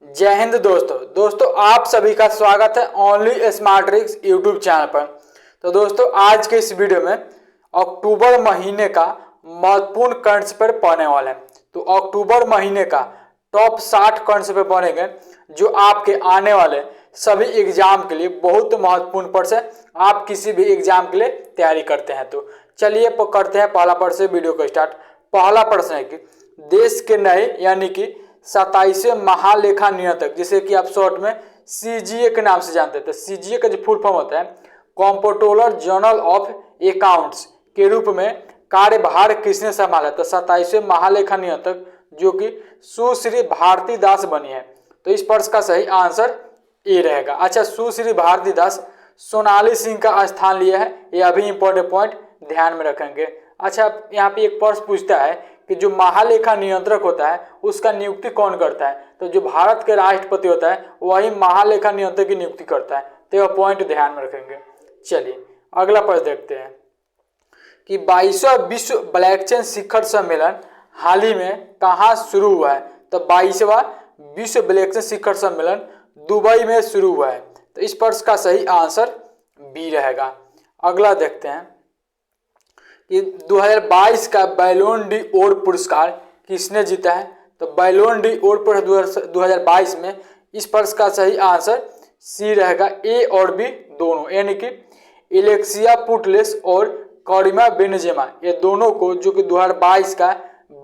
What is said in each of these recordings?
जय हिंद दोस्तों आप सभी का स्वागत है only smart tricks YouTube channel पर। तो दोस्तों आज के इस वीडियो में अक्टूबर महीने का महत्वपूर्ण करंट पेपर पढ़ने वाले हैं। तो अक्टूबर महीने का टॉप 60 करंट पेपर पढ़ेंगे जो आपके आने वाले सभी एग्जाम के लिए बहुत महत्वपूर्ण प्रश्न है। आप किसी भी एग्जाम के लिए तैयारी करते हैं तो चलिए करते हैं पहला प्रश्न वीडियो को स्टार्ट। पहला प्रश्न है कि देश के नए यानी कि 27वें महालेखा नियंत्रक जिसे कि आप शॉर्ट में सीजीए के नाम से जानते हैं। तो सीजीए का जो फुल फॉर्म होता है कॉम्प्ट्रोलर जनरल ऑफ अकाउंट्स के रूप में कार्यभार किसने संभाला। तो 27वें महालेखा नियंत्रक जो कि सुश्री भारती दास बनी है। तो इस प्रश्न का सही आंसर ए रहेगा। अच्छा, सुश्री भारती दास सोनाली सिंह का स्थान लिया है, ये अभी इंपॉर्टेंट पॉइंट ध्यान में रखेंगे। अच्छा, यहाँ पे एक प्रश्न पूछता है कि जो महालेखा नियंत्रक होता है उसका नियुक्ति कौन करता है। तो जो भारत के राष्ट्रपति होता है वही महालेखा नियंत्रक की नियुक्ति करता है। तो यह पॉइंट ध्यान में रखेंगे। चलिए अगला प्रश्न देखते हैं कि 22वां विश्व ब्लॉकचेन शिखर सम्मेलन हाल ही में कहाँ शुरू हुआ है। तो 22वां विश्व ब्लॉकचेन शिखर सम्मेलन दुबई में शुरू हुआ है। तो इस प्रश्न का सही आंसर बी रहेगा। अगला देखते हैं कि 2022 का बैलोन डी ओर पुरस्कार किसने जीता है। तो बैलोन डी ओर पुरस्कार 2022 में इस प्रश्न का सही आंसर सी रहेगा। ए और बी दोनों यानी कि एलेक्सिया पुटलेस और करीमा बेनजेमा ये दोनों को जो कि 2022 का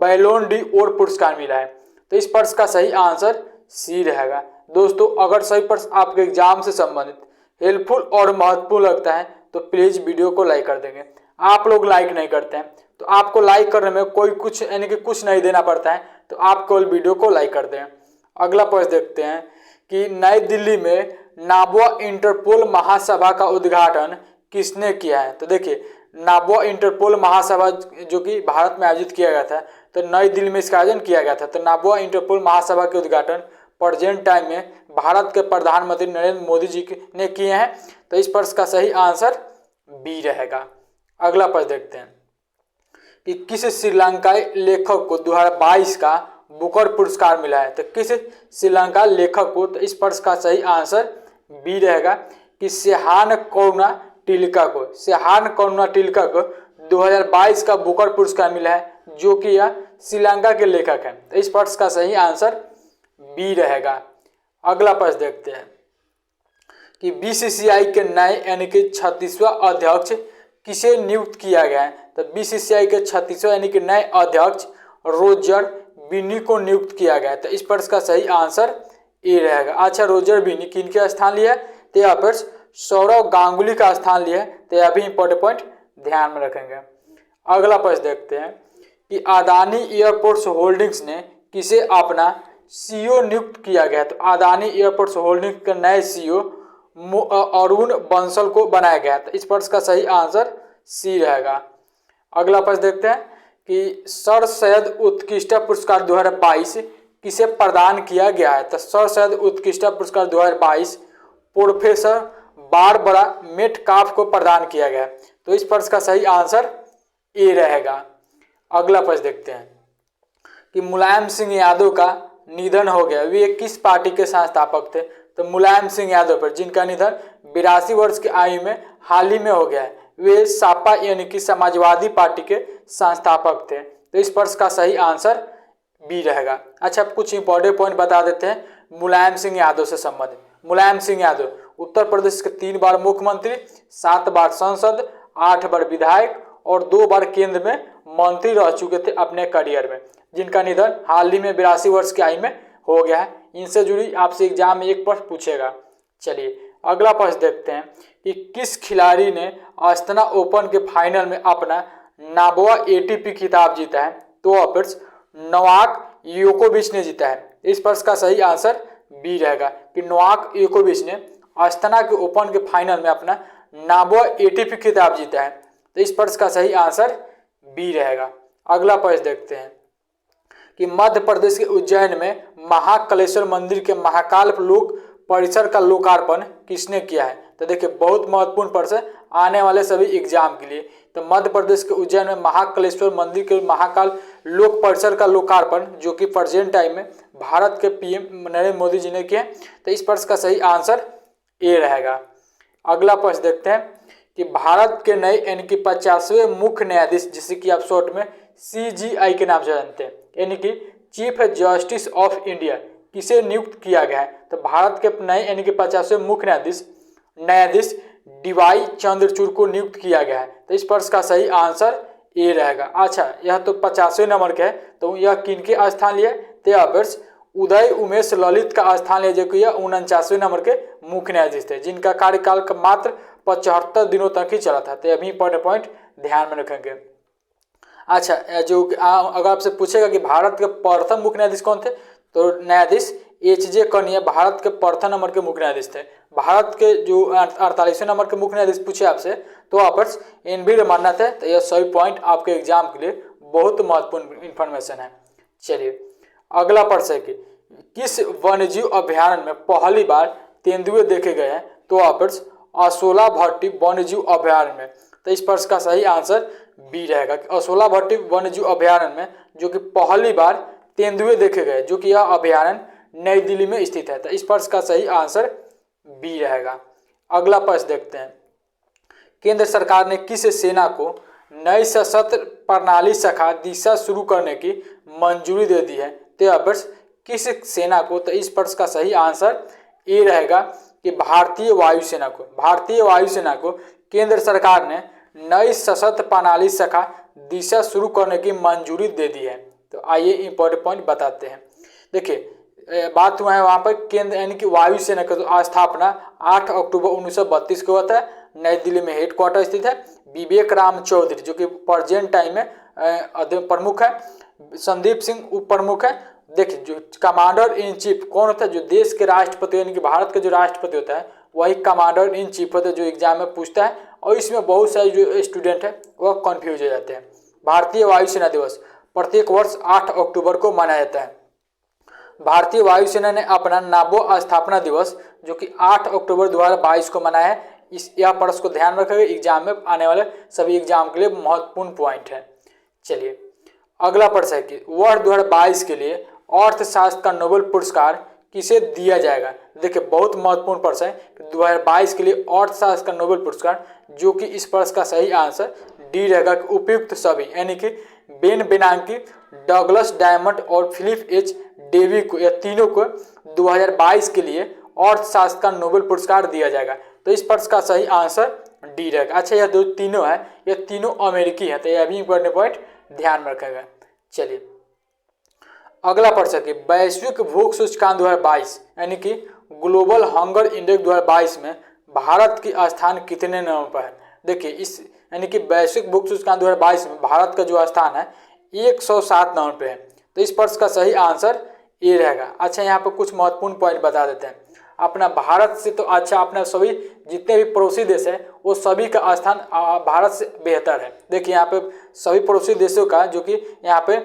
बैलोन डी ओर पुरस्कार मिला है। तो इस प्रश्न का सही आंसर सी रहेगा। दोस्तों अगर सही प्रश्न आपके एग्जाम से संबंधित हेल्पफुल और महत्वपूर्ण लगता है तो प्लीज वीडियो को लाइक कर देंगे। आप लोग लाइक नहीं करते हैं तो आपको लाइक करने में कोई कुछ यानी कि कुछ नहीं देना पड़ता है, तो आप केवल वीडियो को लाइक कर दें। अगला प्रश्न देखते हैं कि नई दिल्ली में नाबवा इंटरपोल महासभा का उद्घाटन किसने किया है। तो देखिए नाबवा इंटरपोल महासभा जो कि भारत में आयोजित किया गया था, तो नई दिल्ली में इसका आयोजन किया गया था। तो नाबवा इंटरपोल महासभा के उद्घाटन प्रेजेंट टाइम में भारत के प्रधानमंत्री नरेंद्र मोदी जी ने किए हैं। तो इस प्रश्न का सही आंसर बी रहेगा। अगला प्रश्न देखते हैं कि किस श्रीलंकाई लेखक को 2022 का बुकर पुरस्कार मिला है। तो किस श्रीलंका लेखक को, तो इस प्रश्न का सही आंसर बी रहेगा कि सेहान करुणा टिलका को। सेहान करुणा टिलका को 2022 का बुकर पुरस्कार मिला है जो कि यह श्रीलंका के लेखक हैं। तो इस प्रश्न का सही आंसर बी रहेगा। अगला प्रश्न देखते हैं कि बीसीसीआई के नए यानी कि 36वां अध्यक्ष किसे नियुक्त किया गया है। तो बीसीसीआई के 36वां यानी कि नए अध्यक्ष रोजर बिनी को नियुक्त किया गया है। तो इस प्रश्न का सही आंसर ए रहेगा। अच्छा, रोजर बिनी किनके स्थान लिया है। तो यहाँ पर सौरव गांगुली का स्थान लिया है। तो यह भी इंपॉर्टेंट पॉइंट ध्यान में रखेंगे। अगला प्रश्न देखते हैं कि अदानी एयरपोर्ट्स होल्डिंग्स ने किसे अपना सीईओ नियुक्त किया गया है। तो अदानी एयरपोर्ट्स होल्डिंग्स के नए सीईओ अरुण बंसल को बनाया गया। तो इस प्रश्न का सही आंसर सी रहेगा। अगला प्रश्न देखते हैं कि सर सैयद उत्कृष्टता पुरस्कार 2022 किसे प्रदान किया गया है। तो सर सैयद उत्कृष्टता पुरस्कार 2022 प्रोफेसर बारबरा मेटकाफ को प्रदान किया गया है। तो इस प्रश्न का सही आंसर ए रहेगा। अगला प्रश्न देखते हैं कि मुलायम सिंह यादव का निधन हो गया, वे किस पार्टी के संस्थापक थे। तो मुलायम सिंह यादव पर जिनका निधन 82 वर्ष की आयु में हाल ही में हो गया है, वे सापा यानी कि समाजवादी पार्टी के संस्थापक थे। तो इस प्रश्न का सही आंसर बी रहेगा। अच्छा, कुछ इंपॉर्टेंट पॉइंट बता देते हैं मुलायम सिंह यादव से संबंधित। मुलायम सिंह यादव उत्तर प्रदेश के 3 बार मुख्यमंत्री, 7 बार सांसद, 8 बार विधायक और 2 बार केंद्र में मंत्री रह चुके थे अपने करियर में, जिनका निधन हाल ही में 82 वर्ष की आयु में हो गया है। इनसे जुड़ी आपसे एग्जाम में एक प्रश्न पूछेगा। चलिए अगला प्रश्न देखते हैं कि किस खिलाड़ी ने अस्तना ओपन के फाइनल में अपना 9वां एटीपी खिताब जीता है। तो वह फिर नोवाक योकोविच ने जीता है। इस प्रश्न का सही आंसर बी रहेगा कि नोवाक योकोविच ने अस्तना के ओपन के फाइनल में अपना 9वां एटीपी खिताब जीता है। तो इस प्रश्न का सही आंसर बी रहेगा। अगला प्रश्न देखते हैं कि मध्य प्रदेश के उज्जैन में महाकालेश्वर मंदिर के महाकाल लोक परिसर का लोकार्पण किसने किया है। तो देखिए बहुत महत्वपूर्ण प्रश्न आने वाले सभी एग्जाम के लिए। तो मध्य प्रदेश के उज्जैन में महाकालेश्वर मंदिर के महाकाल लोक परिसर का लोकार्पण जो कि प्रेजेंट टाइम में भारत के पीएम नरेंद्र मोदी जी ने किए। तो इस प्रश्न का सही आंसर ए रहेगा। अगला प्रश्न देखते हैं कि भारत के नए यानी कि 50वें मुख्य न्यायाधीश, जिसे कि आप शॉर्ट में CJI के नाम से जानते हैं, यानी कि चीफ जस्टिस ऑफ इंडिया, किसे नियुक्त किया गया है? तो भारत के नए यानी कि 50वें मुख्य न्यायाधीश DY चंद्रचूड़ को नियुक्त किया गया है। तो इस प्रश्न का सही आंसर ए रहेगा। अच्छा, यह तो 50वें नंबर के है, तो यह किनके स्थान लिए? तो यहाँ पर उदय उमेश ललित का स्थान लिया, जो कि यह 49वें नंबर के मुख्य न्यायाधीश थे, जिनका कार्यकाल का मात्र 75 दिनों तक ही चला था। तो अभी इंपॉर्टेंट पॉइंट ध्यान में रखेंगे। अच्छा, जो अगर आपसे पूछेगा कि भारत के प्रथम मुख्य न्यायाधीश कौन थे, तो न्यायाधीश HJ कनिया भारत के प्रथम नंबर के मुख्य न्यायाधीश थे। भारत के जो 48वें नंबर के मुख्य न्यायाधीश पूछे आपसे, तो आप NV रमन्ना थे। तो यह सभी पॉइंट आपके एग्जाम के लिए बहुत महत्वपूर्ण इंफॉर्मेशन है। चलिए अगला प्रश्न है कि किस वन्यजीव अभ्यारण्य में पहली बार तेंदुए देखे गए हैं? तो आप असोला भट्टी वन्यजीव अभ्यारण्य में। तो इस प्रश्न का सही आंसर बी रहेगा कि असोला भट्टी वन्यजीव अभ्यारण्य में जो कि पहली बार तेंदुए देखे गए, जो कि यह अभ्यारण्य नई दिल्ली में स्थित है। तो इस प्रश्न का सही आंसर बी रहेगा। अगला प्रश्न देखते हैं, केंद्र सरकार ने किस सेना को नई सशस्त्र प्रणाली शाखा दिशा शुरू करने की मंजूरी दे दी है? तो यहाँ पर किस सेना को? तो इस प्रश्न का सही आंसर ए रहेगा कि भारतीय वायुसेना को। भारतीय वायुसेना को केंद्र सरकार ने नई सशस्त्र प्रणाली शाखा दिशा शुरू करने की मंजूरी दे दी है। तो आइए इंपॉर्टेंट पॉइंट बताते हैं। देखिए बात हुआ है वहाँ पर केंद्र यानी कि वायुसेना का स्थापना 8 अक्टूबर 1932 को हुआ था। नई दिल्ली में हेडक्वार्टर स्थित है। विवेक राम चौधरी जो कि प्रेजेंट टाइम में प्रमुख है, संदीप सिंह उप प्रमुख है। देखिए जो कमांडर इन चीफ कौन होता है? जो देश के राष्ट्रपति यानी कि भारत के जो राष्ट्रपति होता है वही कमांडर इन चीफ होता है, जो एग्जाम में पूछता है। और इसमें बहुत सारे जो स्टूडेंट है वह कंफ्यूज हो जाते हैं। भारतीय वायुसेना दिवस प्रत्येक वर्ष 8 अक्टूबर को मनाया जाता है। भारतीय वायुसेना ने अपना 90वां स्थापना दिवस जो कि 8 अक्टूबर 2022 को मनाया है। यह प्रश्न को ध्यान रखेंगे, एग्जाम में आने वाले सभी एग्जाम के लिए महत्वपूर्ण पॉइंट है। चलिए अगला प्रश्न है कि वर्ष 2022 के लिए अर्थशास्त्र का नोबेल पुरस्कार किसे दिया जाएगा? देखिए बहुत महत्वपूर्ण प्रश्न है कि 2022 के लिए अर्थशास्त्र का नोबेल पुरस्कार, जो कि इस प्रश्न का सही आंसर डी रहेगा कि उपयुक्त सभी यानी कि बेन बेनांकी, डगलस डायमंड और फिलिप एच डेवी को, या तीनों को 2022 के लिए अर्थशास्त्र का नोबेल पुरस्कार दिया जाएगा। तो इस प्रश्न का सही आंसर डी रहेगा। अच्छा, यह जो तीनों है ये तीनों अमेरिकी है। तो यह भी इंपॉर्टेंट पॉइंट ध्यान में रखेगा। चलिए अगला प्रश्न कि वैश्विक भूख सूचकांक 2022 यानी कि ग्लोबल हंगर इंडेक्स 2022 में भारत की स्थान कितने नंबर पर है? देखिए इस यानी कि वैश्विक भूख सूचकांक 2022 में भारत का जो स्थान है 107 नंबर पे है। तो इस प्रश्न का सही आंसर ए रहेगा। अच्छा, यहाँ पर कुछ महत्वपूर्ण पॉइंट बता देते हैं। अपना भारत से तो अच्छा अपना सभी जितने भी पड़ोसी देश है वो सभी का स्थान भारत से बेहतर है। देखिए यहाँ पे सभी पड़ोसी देशों का जो कि यहाँ पे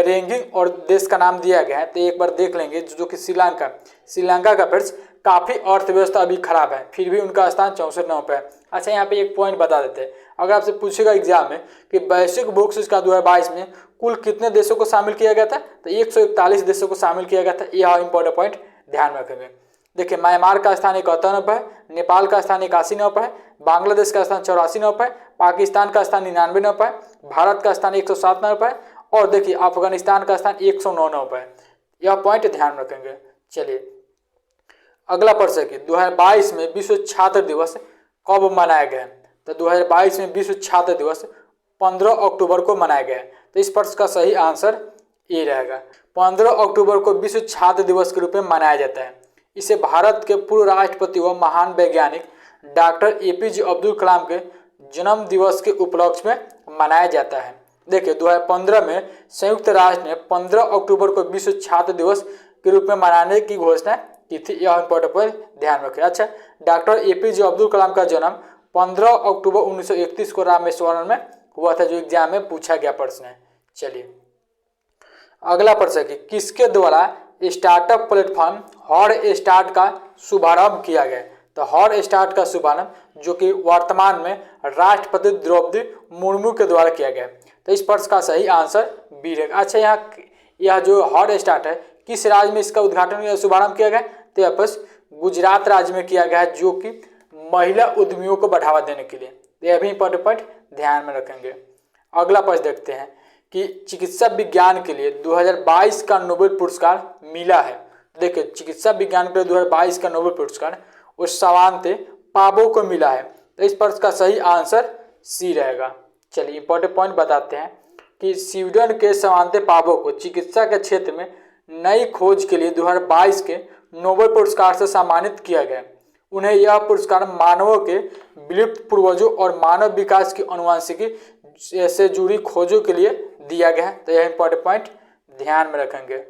रैंकिंग और देश का नाम दिया गया है। तो एक बार देख लेंगे जो कि श्रीलंका का फिर काफ़ी अर्थव्यवस्था अभी खराब है, फिर भी उनका स्थान 64 नंबर पर है। अच्छा, यहाँ पे एक पॉइंट बता देते हैं, अगर आपसे पूछेगा एग्जाम में कि वैश्विक भूख सूचकांक 2022 में कुल कितने देशों को शामिल किया गया था? तो 141 देशों को शामिल किया गया था। यह इंपॉर्टेंट पॉइंट ध्यान रखेंगे। देखिए म्यांमार का स्थान 71 नंबर है, नेपाल का स्थान 81 नंबर है, बांग्लादेश का स्थान 84 नंबर है, पाकिस्तान का स्थान 99 नंबर है, भारत का स्थान 107 नंबर है और देखिए अफगानिस्तान का स्थान 109 नंबर है। यह पॉइंट ध्यान रखेंगे। चलिए अगला प्रश्न है कि 2022 में विश्व छात्र दिवस कब मनाया गया? तो 2022 में विश्व छात्र दिवस 15 अक्टूबर को मनाया गया। तो इस प्रश्न का सही आंसर ए रहेगा। 15 अक्टूबर को विश्व छात्र दिवस के रूप में मनाया जाता है। इसे भारत के पूर्व राष्ट्रपति व महान वैज्ञानिक डॉक्टर APJ अब्दुल कलाम के जन्म दिवस के उपलक्ष्य में मनाया जाता है। देखिए 2015 में संयुक्त राष्ट्र ने 15 अक्टूबर को विश्व छात्र दिवस के रूप में मनाने की घोषणा की थी। यह इंपॉर्टेंट पॉइंट ध्यान रखें। अच्छा, डॉक्टर APJ अब्दुल कलाम का जन्म 15 अक्टूबर 1931 को रामेश्वरम में हुआ था, जो एग्जाम में पूछा गया प्रश्न है। चलिए अगला प्रश्न है कि किसके द्वारा स्टार्टअप प्लेटफॉर्म हॉट स्टार्ट का शुभारंभ किया गया? तो हॉट स्टार्ट का शुभारंभ जो कि वर्तमान में राष्ट्रपति द्रौपदी मुर्मू के द्वारा किया गया। तो इस प्रश्न का सही आंसर बी रहेगा। अच्छा, यह जो हॉट स्टार्ट है किस राज्य में इसका उद्घाटन या शुभारंभ किया गया? तो यहाँ पर गुजरात राज्य में किया गया है, जो कि महिला उद्यमियों को बढ़ावा देने के लिए। तो यह भी इंपॉर्टेंट पॉइंट ध्यान में रखेंगे। अगला प्रश्न देखते हैं कि चिकित्सा विज्ञान के लिए 2022 का नोबेल पुरस्कार मिला है। देखिए, चिकित्सा विज्ञान के लिए 2022 का नोबेल पुरस्कार उस सावांते पाबो को मिला है। तो इस प्रश्न का सही आंसर सी रहेगा। चलिए इंपॉर्टेंट पॉइंट बताते हैं कि स्वीडन के सावांते पाबो को चिकित्सा के क्षेत्र में नई खोज के लिए 2022 के नोबेल पुरस्कार से सम्मानित किया गया। उन्हें यह पुरस्कार मानवों के विलुप्त पूर्वजों और मानव विकास की अनुवांशिकी से जुड़ी खोजों के लिए दिया गया है। तो यह इंपॉर्टेंट पॉइंट ध्यान में रखेंगे।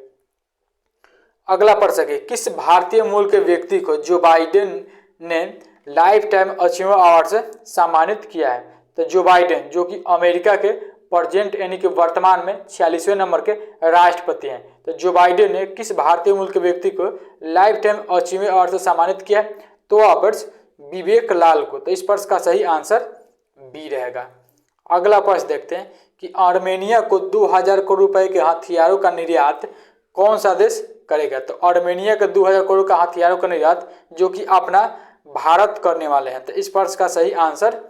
अगला प्रश्न है, किस भारतीय मूल के व्यक्ति को जो बाइडेन ने लाइफ टाइम अचीवमेंट अवार्ड से सम्मानित किया है? तो जो बाइडेन, जो कि अमेरिका के प्रेजेंट यानी कि वर्तमान में 46वें नंबर के राष्ट्रपति हैं। तो जो बाइडेन ने किस भारतीय मूल के व्यक्ति को लाइफ टाइम अचीवमेंट अवार्ड से सम्मानित किया है? तो ऑपर्स विवेक लाल को। तो इस प्रश्न का सही आंसर बी रहेगा। अगला प्रश्न देखते हैं कि आर्मेनिया को 2000 करोड़ रुपए के हथियारों का निर्यात कौन सा देश करेगा? तो आर्मेनिया के 2000 करोड़ का हथियारों का निर्यात जो कि अपना भारत करने वाले हैं। तो इस प्रश्न का सही आंसर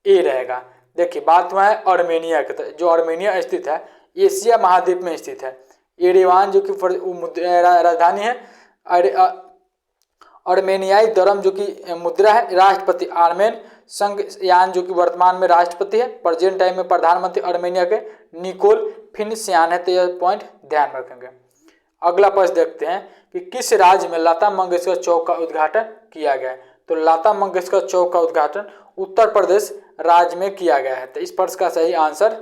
ए रहेगा। देखिए, बात हुआ है आर्मेनिया के। तो जो आर्मेनिया स्थित है एशिया महाद्वीप में स्थित है। एरेवान जो कि राजधानी है, आर्मेनियाई दरम जो कि मुद्रा है, राष्ट्रपति आर्मेन संघयान जो कि वर्तमान में राष्ट्रपति है, प्रेजेंट टाइम में प्रधानमंत्री आर्मेनिया के निकोल फिनस्यान है। तो यह पॉइंट ध्यान रखेंगे। अगला प्रश्न देखते हैं कि किस राज्य में लता मंगेशकर चौक का उद्घाटन किया गया है? तो लता मंगेशकर चौक का उद्घाटन उत्तर प्रदेश राज्य में किया गया है। तो इस प्रश्न का सही आंसर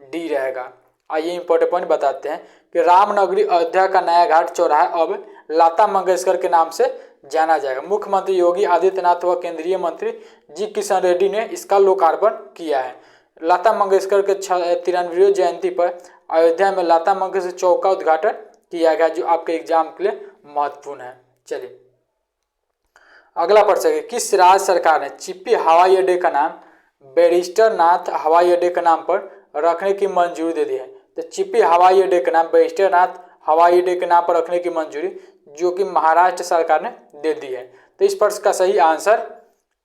डी रहेगा। आइए इंपॉर्टेंट पॉइंट बताते हैं कि रामनगरी अयोध्या का नया घाट चौराहा अब लता मंगेशकर के नाम से जाना जाएगा। मुख्यमंत्री योगी आदित्यनाथ व केंद्रीय मंत्री जी किशन रेड्डी ने इसका लोकार्पण किया है। लता मंगेशकर के 93वीं जयंती पर अयोध्या में लता मंगेशकर चौक का उद्घाटन किया गया, जो आपके एग्जाम के लिए महत्वपूर्ण है। चलिए अगला प्रश्न है, किस राज्य सरकार ने चिप्पी हवाई अड्डे का नाम बैरिस्टर नाथ हवाई अड्डे के नाम पर रखने की मंजूरी दे दी है? तो चिप्पी हवाई अड्डे का नाम बैरिस्टर नाथ हवाई अड्डे के नाम पर रखने की मंजूरी जो कि महाराष्ट्र सरकार ने दे दी है। तो इस प्रश्न का सही आंसर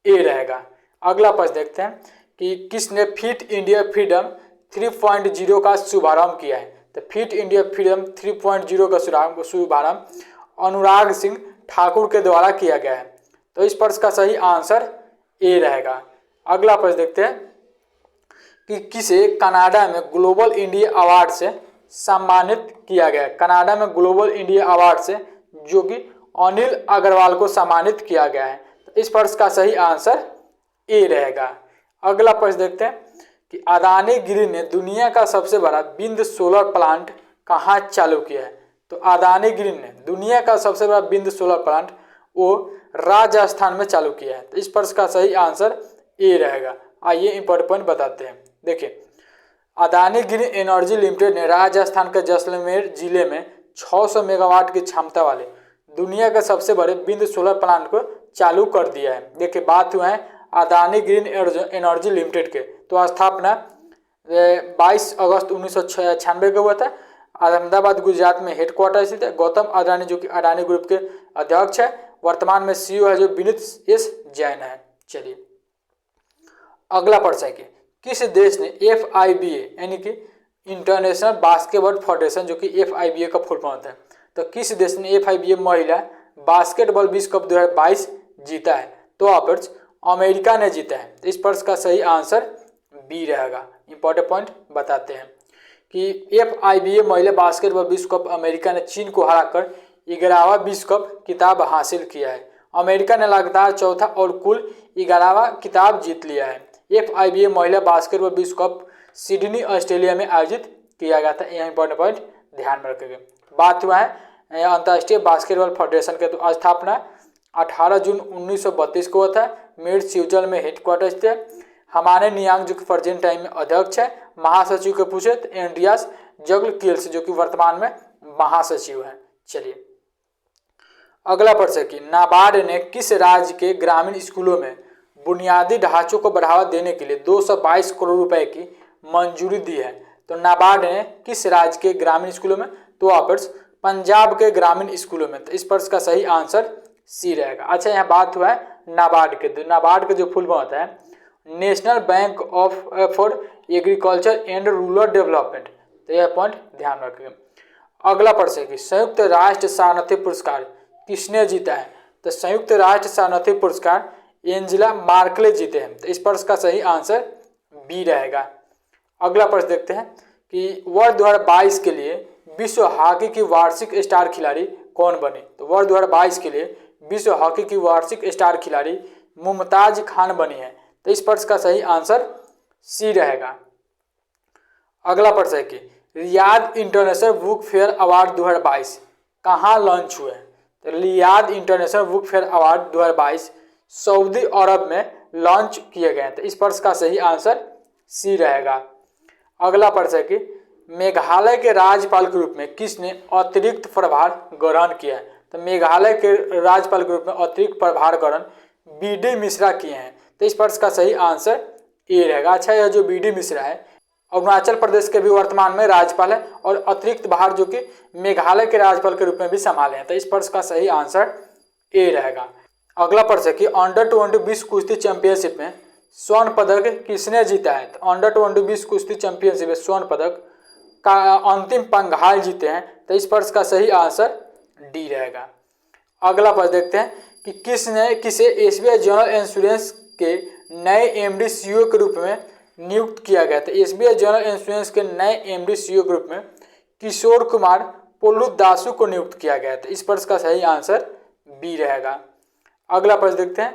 ए रहेगा। अगला प्रश्न देखते हैं कि किसने फिट इंडिया फ्रीडम 3.0 का शुभारंभ किया है? तो फिट इंडिया फ्रीडम 3.0 का शुभारंभ अनुराग सिंह ठाकुर के द्वारा किया गया है। तो इस प्रश्न का सही आंसर ए रहेगा। अगला प्रश्न देखते हैं कि किसे कनाडा में ग्लोबल इंडिया अवार्ड से सम्मानित किया गया? कनाडा में ग्लोबल इंडिया अवार्ड से जो कि अनिल अग्रवाल को सम्मानित किया गया है। तो इस प्रश्न का सही आंसर ए रहेगा। अगला प्रश्न देखते हैं कि अदानी ग्रीन ने दुनिया का सबसे बड़ा विंड सोलर प्लांट कहाँ चालू किया है? तो अदानी ग्रीन ने दुनिया का सबसे बड़ा विंड सोलर प्लांट वो राजस्थान में चालू किया है। तो इस प्रश्न का सही आंसर ए रहेगा। आइए इंपॉर्टेंट पॉइंट बताते हैं। देखिए, अदानी ग्रीन एनर्जी लिमिटेड ने राजस्थान के जैसलमेर जिले में 600 मेगावाट की क्षमता वाले दुनिया के सबसे बड़े विंड सोलर प्लांट को चालू कर दिया है। देखिए, बात हुआ है अदानी ग्रीन एनर्जी लिमिटेड के। तो स्थापना 22 अगस्त 1996 को हुआ था। अहमदाबाद गुजरात में हेडक्वार्टर स्थित है। गौतम अडानी जो कि अडानी ग्रुप के अध्यक्ष है, वर्तमान में सीईओ है जो विनीत एस जैन है। चलिए अगला प्रश्न है कि किस देश ने FIBA यानी कि इंटरनेशनल बास्केटबॉल फेडरेशन जो कि FIBA का फुल फॉर्म होता है, तो किस देश ने FIBA महिला बास्केटबॉल विश्व कप 2022 जीता है? तो ऑप्शंस अमेरिका ने जीता है। इस प्रश्न का सही आंसर बी रहेगा। इंपॉर्टेंट पॉइंट बताते हैं कि FIBA महिला बास्केटबॉल विश्व कप अमेरिका ने चीन को हराकर 11वां विश्व कप खिताब हासिल किया है। अमेरिका ने लगातार चौथा और कुल 11वां खिताब जीत लिया है। FIBA महिला बास्केटबॉल विश्व कप सिडनी ऑस्ट्रेलिया में आयोजित किया गया था। यह इंपॉर्टेंट पॉइंट ध्यान में रखेंगे। बात हुआ है अंतर्राष्ट्रीय बास्केटबॉल फेडरेशन के। तो स्थापना 18 जून 1932 को हुआ था। मेड स्विट्जरलैंड में हेडक्वार्टर स्थित है। हमारे नियांग जो कि प्रेजेंट टाइम में अध्यक्ष है। महासचिव के पूछे तो एंड्रियास जगलकिल्स जो कि वर्तमान में महासचिव है। चलिए अगला प्रश्न कि नाबार्ड ने किस राज्य के ग्रामीण स्कूलों में बुनियादी ढांचों को बढ़ावा देने के लिए 222 करोड़ रुपए की मंजूरी दी है? तो नाबार्ड ने किस राज्य के ग्रामीण स्कूलों में? तो ऑप्शंस पंजाब के ग्रामीण स्कूलों में। तो इस प्रश्न का सही आंसर सी रहेगा। अच्छा, यहाँ बात हुआ है नाबार्ड के। तो नाबार्ड का जो फुल फॉर्म होता है national bank of for agriculture and rural development. तो यह पॉइंट ध्यान रखिए। अगला प्रश्न है कि संयुक्त राष्ट्र शरणार्थी पुरस्कार किसने जीता है? तो संयुक्त राष्ट्र शरणार्थी पुरस्कार एंजेला मार्केल जीते हैं। तो इस प्रश्न का सही आंसर बी रहेगा। अगला प्रश्न देखते हैं कि वर्ष 2022 के लिए विश्व हॉकी की वार्षिक स्टार खिलाड़ी कौन बने? तो वर्ष 2022 के लिए विश्व हॉकी की वार्षिक स्टार खिलाड़ी मुमताज खान बनी है। तो इस प्रश्न का सही आंसर सी रहेगा। अगला प्रश्न है कि Riyadh international book fair award 2022 कहाँ लॉन्च हुए हैं? तो Riyadh international book fair award 2022 सऊदी अरब में लॉन्च किए गए हैं। तो इस प्रश्न का सही आंसर सी रहेगा। अगला प्रश्न है कि मेघालय के राज्यपाल के रूप में किसने अतिरिक्त प्रभार ग्रहण किया है? तो मेघालय के राज्यपाल के रूप में अतिरिक्त प्रभार ग्रहण बी.डी. मिश्रा किए हैं। तो इस प्रश्न का सही आंसर ए रहेगा। अच्छा, यह जो बी.डी. मिश्रा है अरुणाचल प्रदेश के भी वर्तमान में राज्यपाल है और अतिरिक्त भार जो कि मेघालय के राज्यपाल के रूप में भी संभाले हैं। तो इस प्रश्न का सही आंसर ए रहेगा। अगला प्रश्न है कि अंडर 20 विश्व कुश्ती चैंपियनशिप में स्वर्ण पदक किसने जीता है? तो अंडर 20 विश्व कुश्ती चैंपियनशिप में स्वर्ण पदक का अंतिम पंघाल जीते हैं। तो इस प्रश्न का सही आंसर डी रहेगा। अगला प्रश्न देखते हैं कि किसे एसबीआई जनरल इंश्योरेंस के नए एमडी सीईओ के रूप में नियुक्त किया गया? तो एसबीआई जनरल इंश्योरेंस के नए एमडी सीईओ के रूप में किशोर कुमार पोल्लुदासु को नियुक्त किया गया। तो इस प्रश्न का सही आंसर बी रहेगा। अगला प्रश्न देखते हैं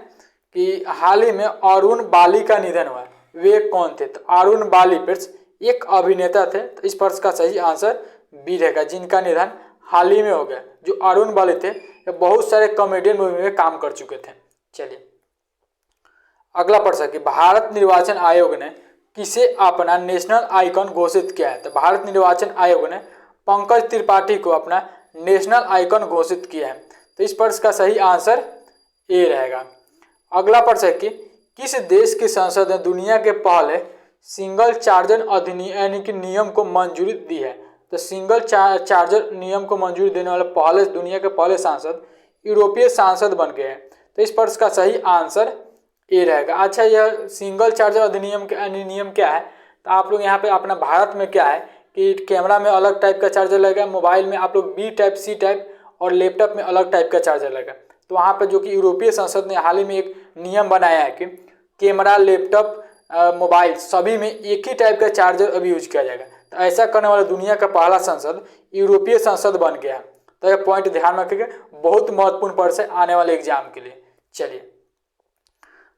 कि हाल ही में अरुण बाली का निधन हुआ, वे कौन थे? तो अरुण बाली एक अभिनेता थे। तो इस प्रश्न का सही आंसर बी रहेगा, जिनका निधन हाल ही में हो गया। जो अरुण बाली थे बहुत सारे कॉमेडियन मूवी में काम कर चुके थे। चलिए अगला प्रश्न कि भारत निर्वाचन आयोग ने किसे अपना नेशनल आइकॉन घोषित किया है? तो भारत निर्वाचन आयोग ने पंकज त्रिपाठी को अपना नेशनल आइकॉन घोषित किया है। तो इस प्रश्न का सही आंसर ए रहेगा। अगला प्रश्न है कि किस देश की संसद ने दुनिया के पहले सिंगल चार्जर अधिनियम के नियम को मंजूरी दी है? तो सिंगल चार्जर नियम को मंजूरी देने वाले दुनिया के पहले सांसद यूरोपीय सांसद बन गए हैं। तो इस प्रश्न का सही आंसर ए रहेगा। अच्छा, यह सिंगल चार्जर अधिनियम क्या है? तो आप लोग यहाँ पे अपना भारत में क्या है कि कैमरा में अलग टाइप का चार्जर लगेगा, मोबाइल में आप लोग बी टाइप, सी टाइप और लैपटॉप में अलग टाइप का चार्जर लगेगा। तो वहाँ पे जो कि यूरोपीय संसद ने हाल ही में एक नियम बनाया है कि कैमरा, लैपटॉप, मोबाइल सभी में एक ही टाइप का चार्जर अभी यूज किया जाएगा। तो ऐसा करने वाला दुनिया का पहला संसद यूरोपीय संसद बन गया। तो यह पॉइंट ध्यान रखिएगा, बहुत महत्वपूर्ण प्रश्न है आने वाले एग्जाम के लिए। चलिए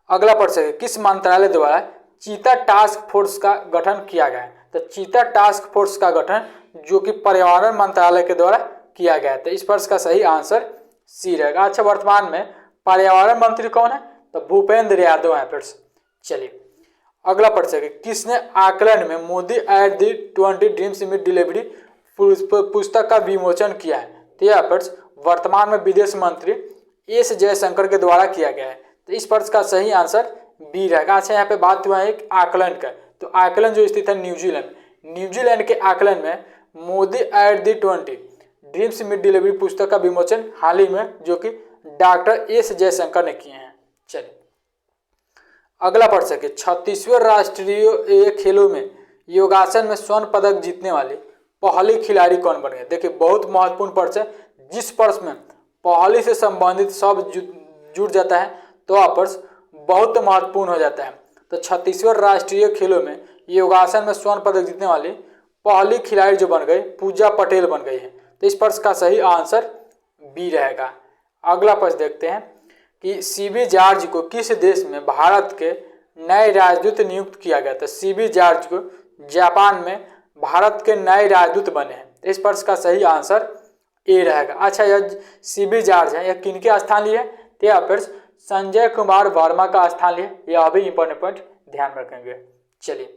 अगला प्रश्न है किस मंत्रालय द्वारा चीता टास्क फोर्स का गठन किया गया है? तो चीता टास्क फोर्स का गठन जो कि पर्यावरण मंत्रालय के द्वारा किया गया है। तो इस प्रश्न का सही आंसर सी रहेगा। अच्छा, वर्तमान में पर्यावरण मंत्री कौन है? तो भूपेंद्र यादव है। चलिए अगला प्रश्न है किसने आकलन में Modi at the 20 dreams meet delivery पुस्तक का विमोचन किया है? तो यह प्रश्न वर्तमान में विदेश मंत्री एस जयशंकर के द्वारा किया गया है। तो इस प्रश्न का सही आंसर बी रहेगा। अच्छा, यहाँ पे बात हुआ है एक आकलन का। तो आकलन जो स्थित है न्यूजीलैंड के आकलन में Modi at the 20 dreams meet delivery पुस्तक का विमोचन हाल ही में जो कि डॉक्टर एस जयशंकर ने किए हैं। चलिए अगला प्रश्न है कि 36वें राष्ट्रीय खेलों में योगासन में स्वर्ण पदक जीतने वाली पहली खिलाड़ी कौन बन गए? देखिए बहुत महत्वपूर्ण प्रश्न है, जिस प्रश्न में पहली से संबंधित सब जुड़ जाता है तो वह प्रश्न बहुत महत्वपूर्ण हो जाता है। तो 36वें राष्ट्रीय खेलों में योगासन में स्वर्ण पदक जीतने वाली पहली खिलाड़ी जो बन गई पूजा पटेल बन गई है। तो इस प्रश्न का सही आंसर बी रहेगा। अगला प्रश्न देखते हैं कि सीबी जॉर्ज को किस देश में भारत के नए राजदूत नियुक्त किया गया? तो सीबी जॉर्ज को जापान में भारत के नए राजदूत बने हैं। तो इस प्रश्न का सही आंसर ए रहेगा। अच्छा, यह सीबी जॉर्ज है, यह किनके स्थान लिए? तो यह फिर संजय कुमार वर्मा का स्थान लिए। यह भी इंपॉर्टेंट पॉइंट ध्यान रखेंगे। चलिए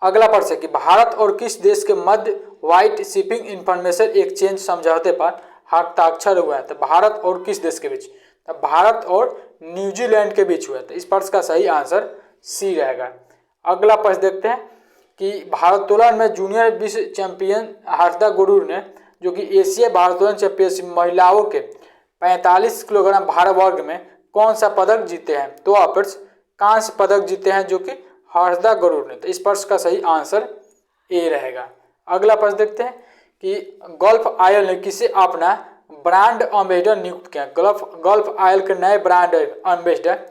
अगला प्रश्न है कि भारत और किस देश के मध्य व्हाइट शिपिंग इंफॉर्मेशन एक्सचेंज समझौते पर हस्ताक्षर हुआ है? तो भारत और किस देश के बीच? तो भारत और न्यूजीलैंड के बीच हुआ है। तो इस प्रश्न का सही आंसर सी रहेगा। अगला प्रश्न देखते हैं कि भारोत्तोलन में जूनियर विश्व चैंपियन हर्षदा गुरुर ने जो कि एशिया भारोत्तोलन चैंपियनशिप महिलाओं के 45 किलोग्राम भार वर्ग में कौन सा पदक जीते हैं? तो ऑप्शंस कांस्य पदक जीते हैं जो कि हर्षदा गरुड़ ने। तो इस प्रश्न का सही आंसर ए रहेगा। अगला प्रश्न देखते हैं कि गल्फ ऑयल ने किसे अपना ब्रांड एम्बेसडर नियुक्त किया? गल्फ ऑयल के नए ब्रांड एम्बेसडर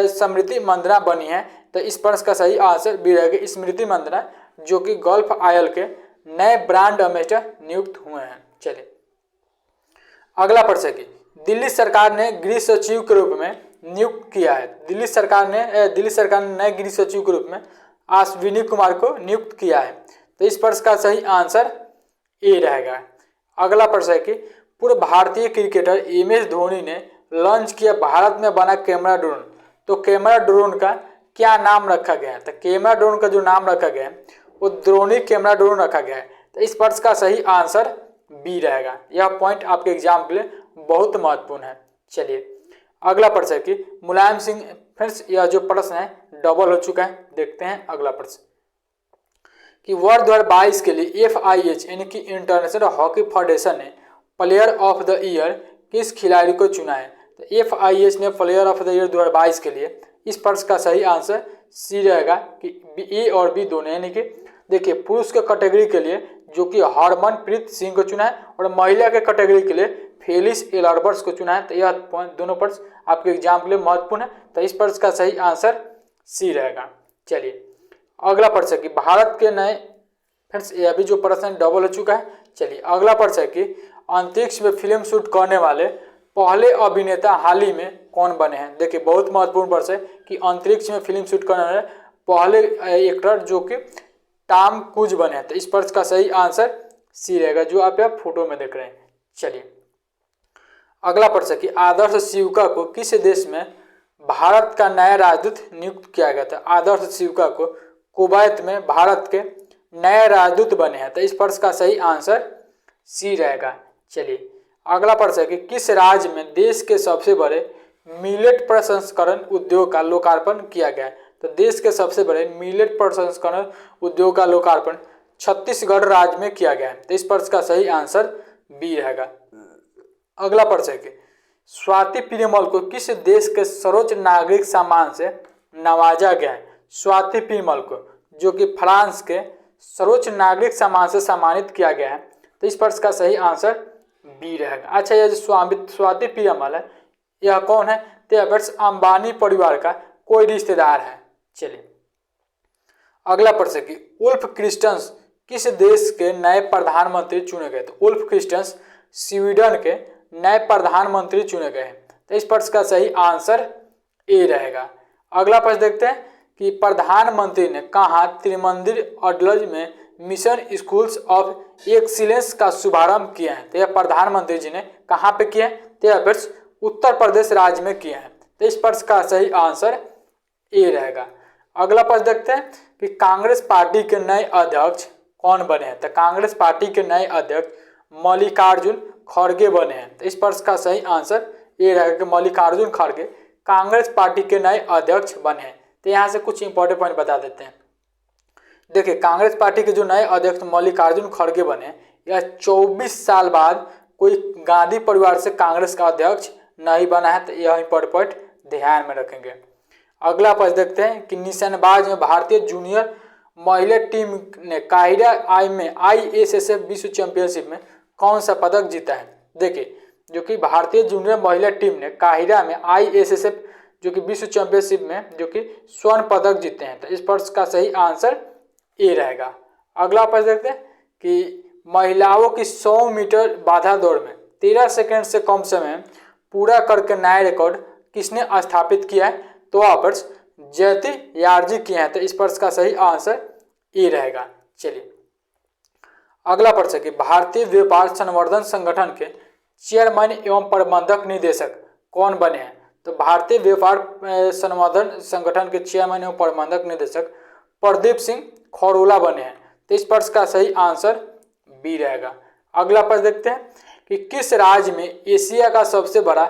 स्मृति मंदाना बनी है। तो इस प्रश्न का सही आंसर बी रहेगा, स्मृति मंदाना, जो कि गल्फ ऑयल के नए ब्रांड एम्बेसडर नियुक्त हुए हैं। चलिए अगला प्रश्न है कि दिल्ली सरकार ने गृह सचिव के रूप में नियुक्त किया है। दिल्ली सरकार ने नए गृह सचिव के रूप में अश्विनी कुमार को नियुक्त किया है। तो इस प्रश्न का सही आंसर ए रहेगा। अगला प्रश्न है कि पूर्व भारतीय क्रिकेटर एम.एस. धोनी ने लॉन्च किया भारत में बना कैमरा ड्रोन। तो कैमरा ड्रोन का क्या नाम रखा गया है? तो कैमरा ड्रोन का जो नाम रखा गया है वो द्रोणी कैमरा ड्रोन रखा गया है। तो इस प्रश्न का सही आंसर बी रहेगा। यह पॉइंट आपके एग्जाम के लिए बहुत महत्वपूर्ण है। चलिए अगला प्रश्न है कि मुलायम सिंह, फ्रेंड्स यह जो प्रश्न है डबल हो चुका है। देखते हैं अगला प्रश्न कि वर्ष 2022 के लिए FIH यानी कि इंटरनेशनल हॉकी फेडरेशन ने प्लेयर ऑफ द ईयर किस खिलाड़ी को चुना है? तो FIH ने प्लेयर ऑफ द ईयर 2022 के लिए, इस प्रश्न का सही आंसर सी रहेगा कि ए और बी दोनों। यानी कि देखिए पुरुष के कैटेगरी के लिए जो कि हरमनप्रीत सिंह को चुना है और महिला के कैटेगरी के लिए फेलिस एल्बर्ट्स को चुना है। तो यह दोनों प्रश्न आपके एग्जाम के लिए महत्वपूर्ण है। तो इस प्रश्न का सही आंसर सी रहेगा। चलिए अगला प्रश्न है कि भारत के नए, फ्रेंड्स यह भी जो प्रश्न डबल हो चुका है। चलिए अगला प्रश्न है कि अंतरिक्ष में फिल्म शूट करने वाले पहले अभिनेता हाल ही में कौन बने हैं? देखिए बहुत महत्वपूर्ण प्रश्न है कि अंतरिक्ष में फिल्म शूट करने वाले पहले एक्टर जो कि टॉम क्रूज बने हैं। तो इस प्रश्न का सही आंसर सी रहेगा, जो आप यहाँ फोटो में देख रहे हैं। चलिए अगला प्रश्न है कि आदर्श शिवका को किस देश में भारत का नया राजदूत नियुक्त किया गया था? आदर्श शिवका को कुवैत में भारत के नए राजदूत बने हैं। तो इस प्रश्न का सही आंसर सी रहेगा। चलिए अगला प्रश्न है कि किस राज्य में देश के सबसे बड़े मिलेट प्रसंस्करण उद्योग का लोकार्पण किया गया है? तो देश के सबसे बड़े मिलेट प्रसंस्करण उद्योग का लोकार्पण छत्तीसगढ़ राज्य में किया गया है। तो इस प्रश्न का सही आंसर बी रहेगा। अगला प्रश्न है कि स्वाति पेरूमल को किस देश के सर्वोच्च नागरिक सम्मान से नवाजा गया है? स्वाति पेरूमल को जो कि फ्रांस के सर्वोच्च नागरिक सम्मान से सम्मानित किया गया है। तो इस प्रश्न का सही आंसर बी रहेगा। अच्छा, यह जो स्वाति पेरूमल है यह कौन है? तो अंबानी परिवार का कोई रिश्तेदार है। चलिए अगला प्रश्न कि उल्फ क्रिस्टन्स किस देश के नए प्रधानमंत्री चुने गए? तो उल्फ क्रिस्टन्स स्वीडन के नए प्रधानमंत्री चुने गए हैं। तो इस प्रश्न का सही आंसर ए रहेगा। अगला प्रश्न देखते हैं कि प्रधानमंत्री ने कहाँ त्रिमंदिर अडलज में मिशन स्कूल्स ऑफ एक्सीलेंस का शुभारंभ किया है? तो यह प्रधानमंत्री जी ने कहाँ पे किया है? तो यह उत्तर प्रदेश राज्य में किया है। तो इस प्रश्न का सही आंसर ए रहेगा। अगला प्रश्न देखते हैं कि कांग्रेस पार्टी के नए अध्यक्ष कौन बने हैं? तो कांग्रेस पार्टी के नए अध्यक्ष मल्लिकार्जुन खड़गे बने हैं। तो इस प्रश्न का सही आंसर ये रहेगा कि मल्लिकार्जुन खड़गे कांग्रेस पार्टी के नए अध्यक्ष बने हैं। तो यहाँ से कुछ इंपॉर्टेंट पॉइंट बता देते हैं। देखिए कांग्रेस पार्टी के जो नए अध्यक्ष मल्लिकार्जुन खड़गे बने हैं, यह 24 साल बाद कोई गांधी परिवार से कांग्रेस का अध्यक्ष नहीं बना है। तो यह इंपॉर्टेंट पॉइंट ध्यान में रखेंगे। अगला प्रश्न देखते हैं कि निशानेबाज में भारतीय जूनियर महिला टीम ने काहिरा में ISSF विश्व चैंपियनशिप में कौन सा पदक जीता है? देखिए जो कि भारतीय जूनियर महिला टीम ने काहिरा में ISSF जो कि विश्व चैंपियनशिप में जो कि स्वर्ण पदक जीते हैं। तो इस प्रश्न का सही आंसर ए रहेगा। अगला प्रश्न देखते हैं कि महिलाओं की 100 मीटर बाधा दौड़ में 13 सेकंड से कम समय पूरा करके नया रिकॉर्ड किसने स्थापित किया है? तो ऑप्शंस जयति यारजी किए हैं। तो इस प्रश्न का सही आंसर ए रहेगा। चलिए अगला प्रश्न कि भारतीय व्यापार संवर्धन संगठन के चेयरमैन एवं प्रबंधक निदेशक कौन बने हैं? तो भारतीय व्यापार संवर्धन संगठन के चेयरमैन एवं प्रबंधक निदेशक प्रदीप सिंह खरोला बने हैं। तो इस प्रश्न का सही आंसर बी रहेगा। अगला प्रश्न देखते हैं कि किस राज्य में एशिया का सबसे बड़ा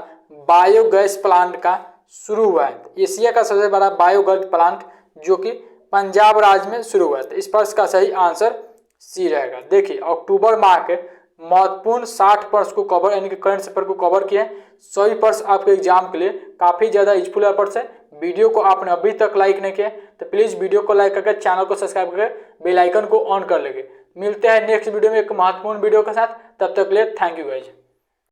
बायोगैस प्लांट का शुरू हुआ है? एशिया का सबसे बड़ा बायोगैस प्लांट जो कि पंजाब राज्य में शुरू हुआ है। तो इस प्रश्न का सही आंसर सी रहेगा। देखिए अक्टूबर माह के महत्वपूर्ण 60 प्रश्न को कवर यानी कि करंट अफेयर को कवर किए हैं। सभी प्रश्न आपके एग्जाम के लिए काफ़ी ज़्यादा यूजफुल प्रश्न है। वीडियो को आपने अभी तक लाइक नहीं किया तो प्लीज़ वीडियो को लाइक करके चैनल को सब्सक्राइब करके बेल आइकन को ऑन कर लेंगे। मिलते हैं नेक्स्ट वीडियो में एक महत्वपूर्ण वीडियो के साथ, तब तक के लिए थैंक यू गाइज।